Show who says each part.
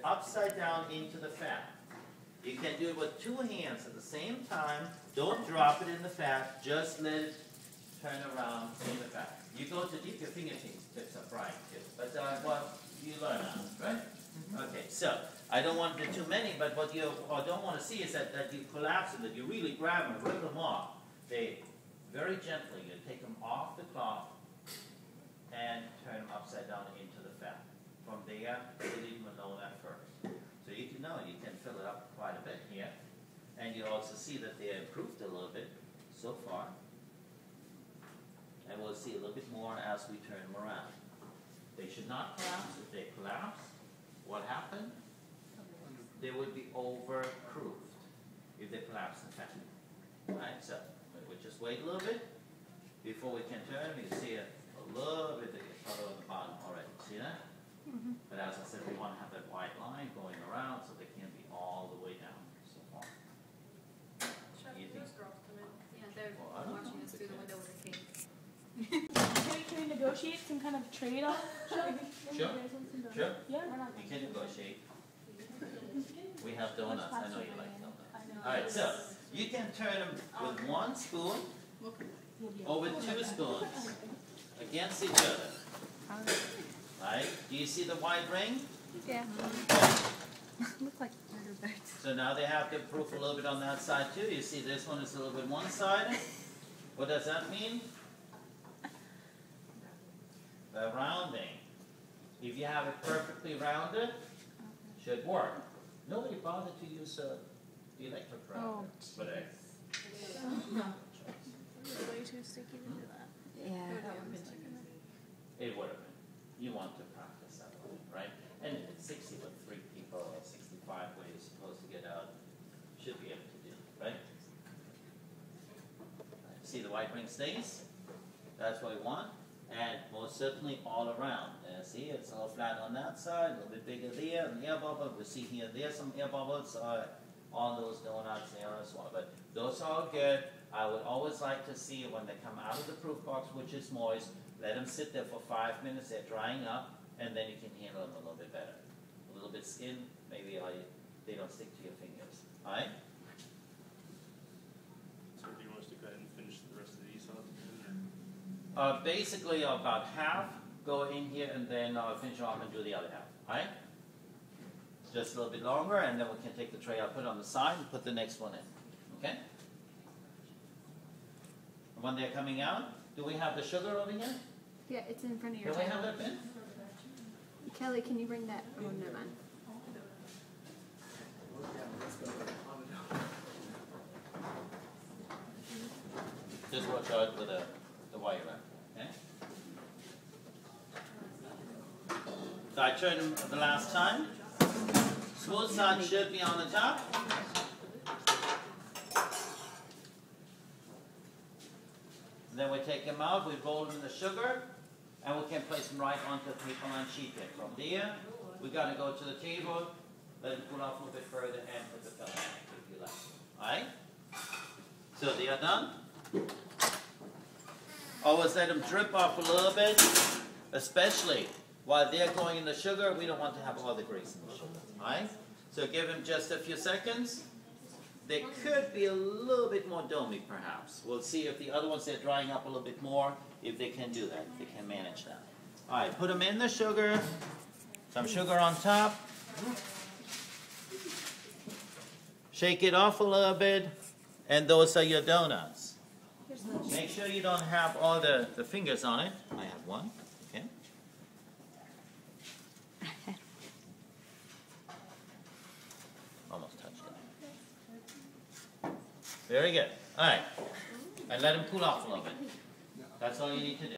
Speaker 1: upside down into the fat. You can do it with two hands at the same time. Don't drop it in the fat. Just let it turn around in the fat. You go to dip your fingertips are frying too. But well, you learn now, right? Okay, so I don't want to do too many, but what you don't want to see is that you collapse them, that you really grab them, rip them off. They very gently, you take them off the cloth and turn them upside down into the fat. From there, you leave them alone at first. So you can know you can fill it up quite a bit here, and you also see that they improved a little bit so far. And we'll see a little bit more as we turn them around. They should not collapse. If they collapse, what happened? They would be overproofed if they collapse in fat. Right? So we'll just wait a little bit before we can turn them. You see a little bit of color on the bottom already. See that? But as I said, we want to have that white line going around so they can't be all the way down. So far. You think?
Speaker 2: Yeah, they're watching us through the window with the cake.
Speaker 3: Can we negotiate some kind of trade-off?
Speaker 1: Sure. Sure.
Speaker 3: Yeah.
Speaker 1: You can negotiate. We have donuts. I know you like donuts. All right, so you can turn them with one spoon or with two spoons against each other. Right? Do you see the white ring?
Speaker 2: Yeah. Looks like murder birds.
Speaker 1: So now they have to proof a little bit on that side too. You see this one is a little bit one-sided. What does that mean? The rounding. If you have it perfectly rounded, should work. Nobody bothered to use the electric rounder. But
Speaker 3: Way too sticky to do that.
Speaker 2: Yeah.
Speaker 1: it would have been. You want to practice that way, right? And 60 with 3 people or 65 where you're supposed to get out, should be able to do, right? See the white ring stays? That's what we want. And most certainly all around. See, it's a little flat on that side, a little bit bigger there, an air bubble. We see here, there's some air bubbles on those donuts there as well. But those are all good. I would always like to see when they come out of the proof box, which is moist, let them sit there for 5 minutes. They're drying up, and then you can handle them a little bit better. A little bit skin, maybe they don't stick to your fingers. All right?
Speaker 4: So do you want us to go ahead and finish the rest of these off?
Speaker 1: Basically, about half go in here, and then finish off and do the other half. All right? Just a little bit longer, and then we can take the tray I'll put on the side and put the next one in. Okay? When they're coming out, do we have the sugar over here?
Speaker 2: Yeah, it's in front of your
Speaker 1: Do we have
Speaker 2: table.
Speaker 1: that bin?
Speaker 2: Kelly, can you bring that? Oh, never mind.
Speaker 1: Just watch out with the wire wrap. Okay? So I turned them the last time. Smooth side should be on the top. Then we take them out, we roll them in the sugar, and we can place them right onto the paper and sheet pan. From there, we got to go to the table, let it cool off a little bit further, and put the filling in if you like. Alright? So they are done. Always let them drip off a little bit, especially while they're going in the sugar. We don't want to have all the grease in the sugar. Alright? So give them just a few seconds. They could be a little bit more domey, perhaps. We'll see if the other ones are drying up a little bit more, if they can do that, if they can manage that. All right, put them in the sugar. Some sugar on top. Shake it off a little bit, and those are your donuts. Make sure you don't have all the fingers on it. I have one. Okay. Almost touched it. Very good. All right. And let them cool off a little bit. That's all you need to do.